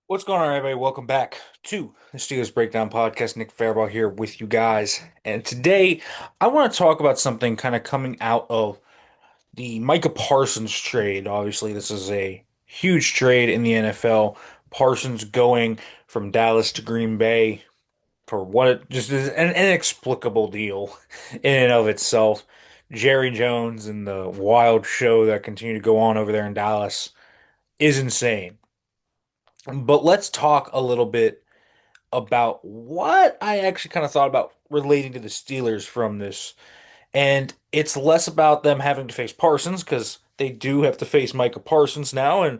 What's going on, everybody? Welcome back to the Steelers Breakdown Podcast. Nick Farabaugh here with you guys. And today I want to talk about something kind of coming out of the Micah Parsons trade. Obviously, this is a huge trade in the NFL. Parsons going from Dallas to Green Bay for what it just is an inexplicable deal in and of itself. Jerry Jones and the wild show that continue to go on over there in Dallas is insane. But let's talk a little bit about what I actually kind of thought about relating to the Steelers from this. And it's less about them having to face Parsons because they do have to face Micah Parsons now. And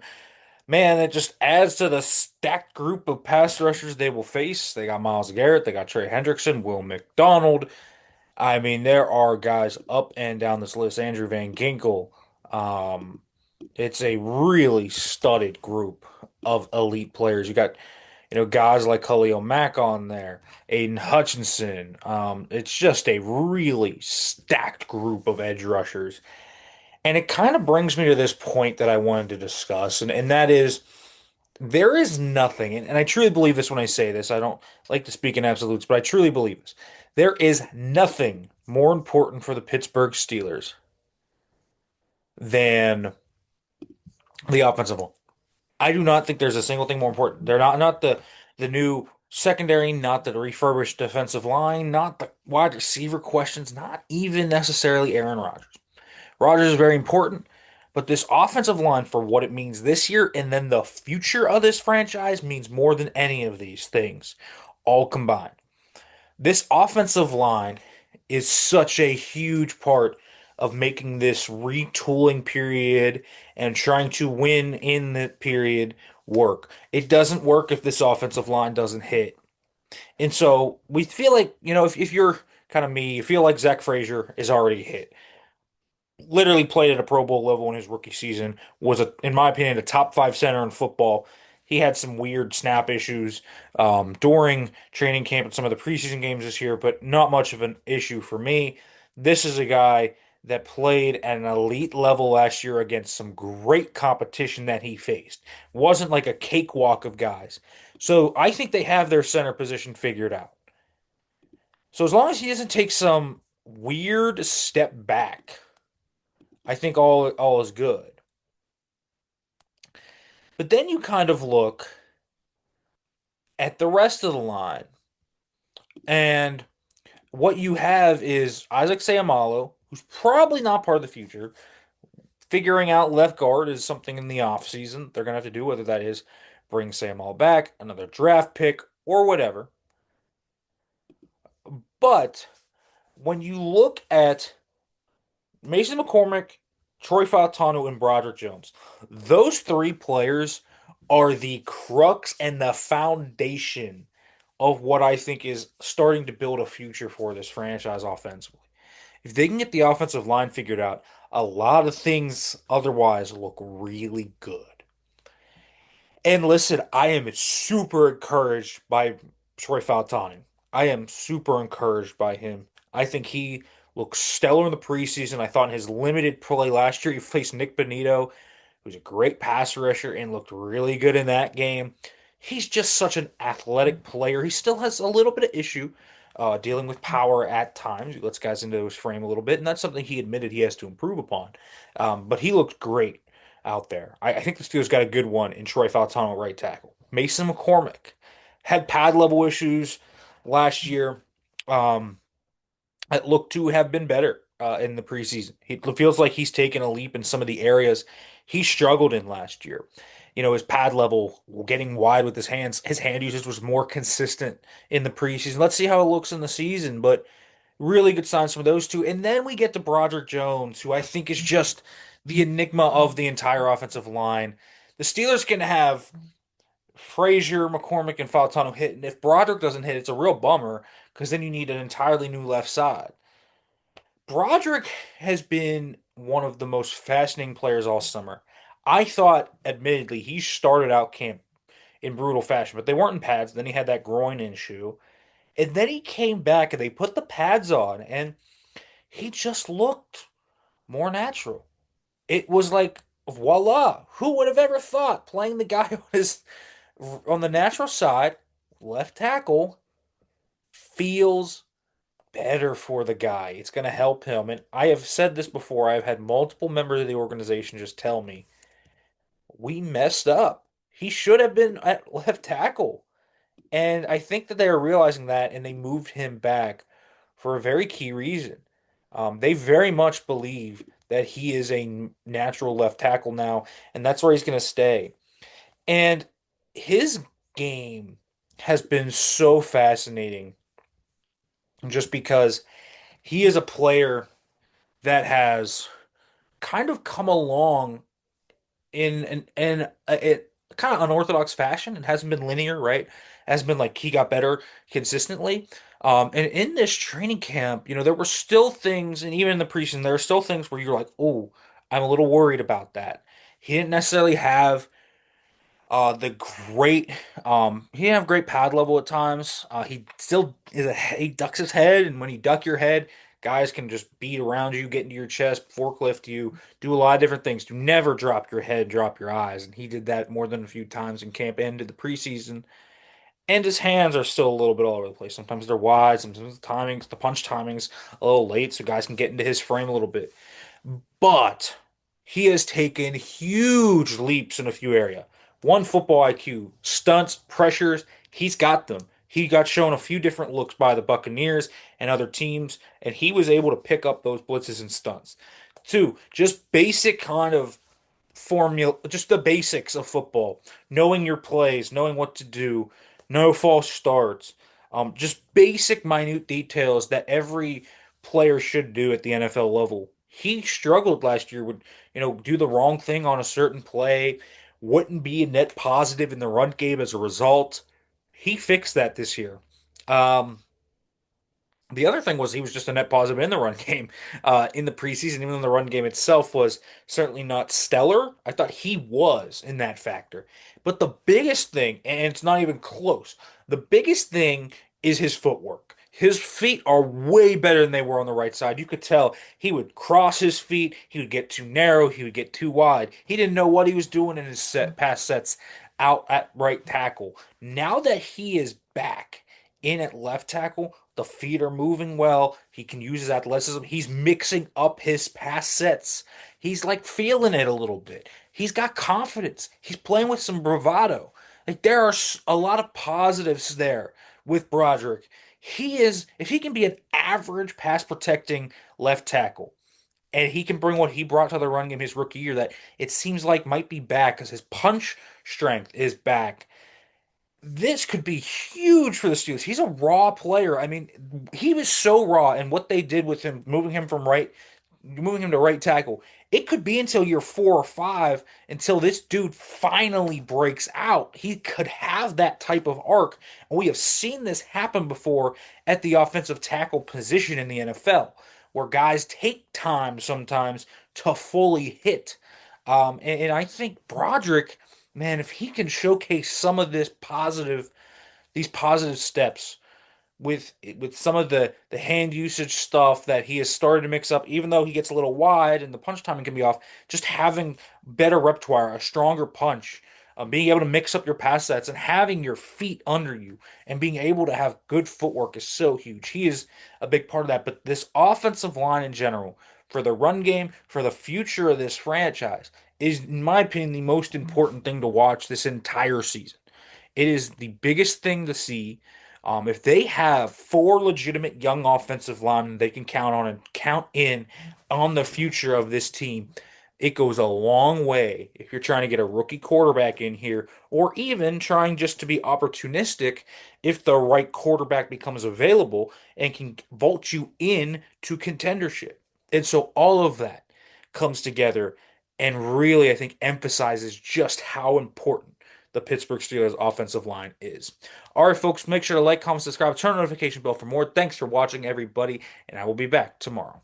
man, it just adds to the stacked group of pass rushers they will face. They got Myles Garrett, they got Trey Hendrickson, Will McDonald. I mean, there are guys up and down this list. Andrew Van Ginkel. Um, it's a really studded group of elite players. You got guys like Khalil Mack on there, Aiden Hutchinson. It's just a really stacked group of edge rushers. And it kind of brings me to this point that I wanted to discuss, and that is there is nothing, and I truly believe this when I say this. I don't like to speak in absolutes, but I truly believe this. There is nothing more important for the Pittsburgh Steelers than the offensive line. I do not think there's a single thing more important. They're not the new secondary, not the refurbished defensive line, not the wide receiver questions, not even necessarily Aaron Rodgers. Rodgers is very important, but this offensive line for what it means this year and then the future of this franchise means more than any of these things all combined. This offensive line is such a huge part of making this retooling period and trying to win in the period work. It doesn't work if this offensive line doesn't hit. And so we feel like, if you're kind of me, you feel like Zach Frazier is already hit. Literally played at a Pro Bowl level in his rookie season, was, in my opinion, a top five center in football. He had some weird snap issues during training camp and some of the preseason games this year, but not much of an issue for me. This is a guy that played at an elite level last year against some great competition that he faced. Wasn't like a cakewalk of guys. So I think they have their center position figured out. So as long as he doesn't take some weird step back, I think all is good. But then you kind of look at the rest of the line, and what you have is Isaac Seumalo, who's probably not part of the future. Figuring out left guard is something in the offseason they're gonna have to do, whether that is bring Seumalo back, another draft pick, or whatever. But when you look at Mason McCormick, Troy Fautanu, and Broderick Jones, those three players are the crux and the foundation of what I think is starting to build a future for this franchise offensively. If they can get the offensive line figured out, a lot of things otherwise look really good. And listen, I am super encouraged by Troy Fautanu. I am super encouraged by him. I think he looks stellar in the preseason. I thought in his limited play last year, he faced Nick Bonito, who's a great pass rusher and looked really good in that game. He's just such an athletic player. He still has a little bit of issue dealing with power at times. He lets guys into his frame a little bit, and that's something he admitted he has to improve upon. But he looked great out there. I think the Steelers got a good one in Troy Fautanu at right tackle. Mason McCormick had pad level issues last year. Um, that look to have been better in the preseason. It feels like he's taken a leap in some of the areas he struggled in last year. His pad level, getting wide with his hands, his hand usage was more consistent in the preseason. Let's see how it looks in the season, but really good signs from those two. And then we get to Broderick Jones, who I think is just the enigma of the entire offensive line. The Steelers can have Frazier, McCormick, and Fautanu hit, and if Broderick doesn't hit, it's a real bummer because then you need an entirely new left side. Broderick has been one of the most fascinating players all summer. I thought, admittedly, he started out camp in brutal fashion, but they weren't in pads. Then he had that groin issue. And then he came back and they put the pads on, and he just looked more natural. It was like, voila, who would have ever thought playing the guy on his On the natural side, left tackle feels better for the guy. It's going to help him. And I have said this before. I've had multiple members of the organization just tell me, we messed up. He should have been at left tackle. And I think that they are realizing that and they moved him back for a very key reason. They very much believe that he is a natural left tackle now, and that's where he's going to stay. And his game has been so fascinating just because he is a player that has kind of come along in a kind of unorthodox fashion. It hasn't been linear, right? It hasn't been like he got better consistently. And in this training camp, there were still things, and even in the preseason, there are still things where you're like, oh, I'm a little worried about that. He didn't necessarily have the great he didn't have great pad level at times. He still he ducks his head, and when you duck your head, guys can just beat around you, get into your chest, forklift you, do a lot of different things. Do never drop your head, drop your eyes. And he did that more than a few times in camp and to the preseason. And his hands are still a little bit all over the place. Sometimes they're wide, sometimes the punch timing's a little late, so guys can get into his frame a little bit. But he has taken huge leaps in a few areas. One, football IQ, stunts, pressures, he's got them. He got shown a few different looks by the Buccaneers and other teams, and he was able to pick up those blitzes and stunts. Two, just basic kind of formula, just the basics of football, knowing your plays, knowing what to do, no false starts, just basic minute details that every player should do at the NFL level. He struggled last year with, do the wrong thing on a certain play, wouldn't be a net positive in the run game as a result. He fixed that this year. Um, the other thing was he was just a net positive in the run game in the preseason, even though the run game itself was certainly not stellar. I thought he was in that factor. But the biggest thing, and it's not even close, the biggest thing is his footwork. His feet are way better than they were on the right side. You could tell he would cross his feet, he would get too narrow, he would get too wide. He didn't know what he was doing in his pass sets out at right tackle. Now that he is back in at left tackle, the feet are moving well. He can use his athleticism. He's mixing up his pass sets. He's like feeling it a little bit. He's got confidence. He's playing with some bravado. Like there are a lot of positives there with Broderick. He is, if he can be an average pass protecting left tackle, and he can bring what he brought to the run game his rookie year that it seems like might be back because his punch strength is back. This could be huge for the Steelers. He's a raw player. I mean, he was so raw, and what they did with him, moving him to right tackle, it could be until year 4 or 5 until this dude finally breaks out. He could have that type of arc, and we have seen this happen before at the offensive tackle position in the NFL, where guys take time sometimes to fully hit. And I think Broderick, man, if he can showcase some of these positive steps with some of the hand usage stuff that he has started to mix up, even though he gets a little wide and the punch timing can be off, just having better repertoire, a stronger punch, being able to mix up your pass sets and having your feet under you and being able to have good footwork is so huge. He is a big part of that. But this offensive line in general, for the run game, for the future of this franchise, is, in my opinion, the most important thing to watch this entire season. It is the biggest thing to see. If they have four legitimate young offensive linemen they can count on and count in on the future of this team, it goes a long way if you're trying to get a rookie quarterback in here, or even trying just to be opportunistic if the right quarterback becomes available and can vault you in to contendership. And so all of that comes together and really, I think, emphasizes just how important the Pittsburgh Steelers offensive line is. All right, folks, make sure to like, comment, subscribe, turn on the notification bell for more. Thanks for watching, everybody, and I will be back tomorrow.